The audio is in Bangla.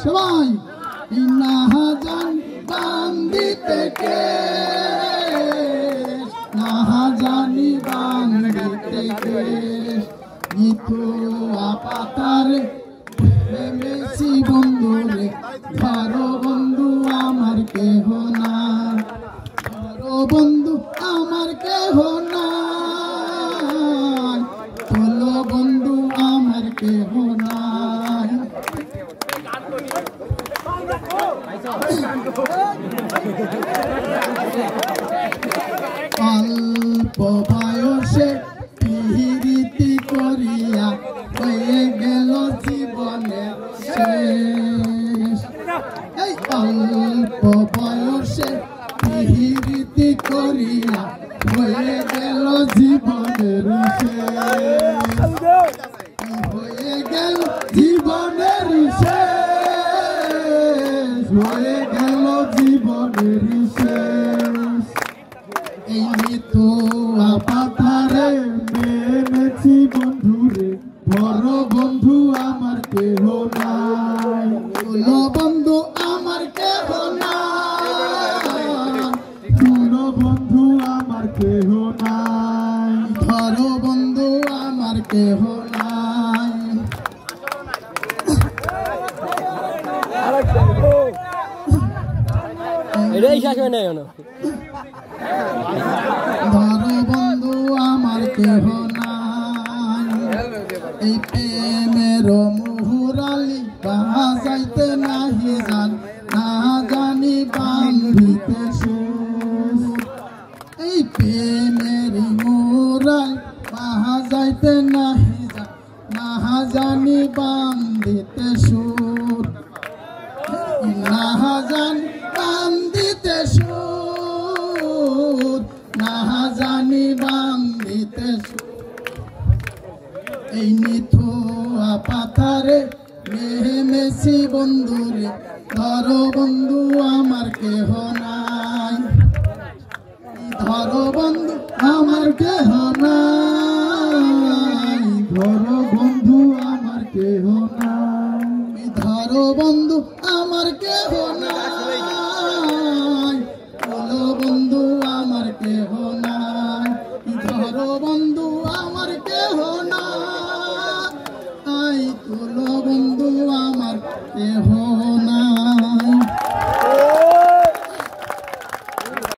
সবাই না জানি বান্দিতে কেশ, না জানি বান্দিতে কেশ, নিতু আপাতারে মেসি বন্ধু রে, ধরো বন্ধু আমার কেহ না, ধরো বন্ধু আমার কেহ না, চলো বন্ধু আমার কেহ না। অল্প বয়সে পিহিরীতি করিয়া হয়ে গেল জীবনের শেষ। এই অল্প বয়সে পিহিরীতি করিয়া হয়ে গেল জীবনের শেষ, হয়ে গেল জীবনের শেষ, হয়ে গেল জীবনের শেষ। এই মৃত্যু আপাতারে মেনেছি বন্ধুরে, বড় বন্ধু আমার কেহ নাই, বলো বন্ধু আমার কেহ নাই, শুনো বন্ধু আমার কেহ নাই, ধরো বন্ধু আমার কেহ নাই। ধরো বন্ধু আমার কেহ নাই, এই প্রেমের মুহুরালি বাজাইতে নাহি জান, না জানি বান্ধিতে সুর। এই প্রেমের মুহুরাল বাজাইতে নাহি জান, না জানি বান্ধিতে সুর, না জানি বান্ধিতে সুর, না জানি বান্ধিতে সুর। এই নিথু আপাতারে মেসি বন্ধুরে, ধরো বন্ধু আমার কেহ নাই, ধরো বন্ধু আমার কেহ নাই, ধরো বন্ধু আমার কেহ নাই, ধরো বন্ধু আমার কেহ নাই, বলো বন্ধু আমার কেহ নাই।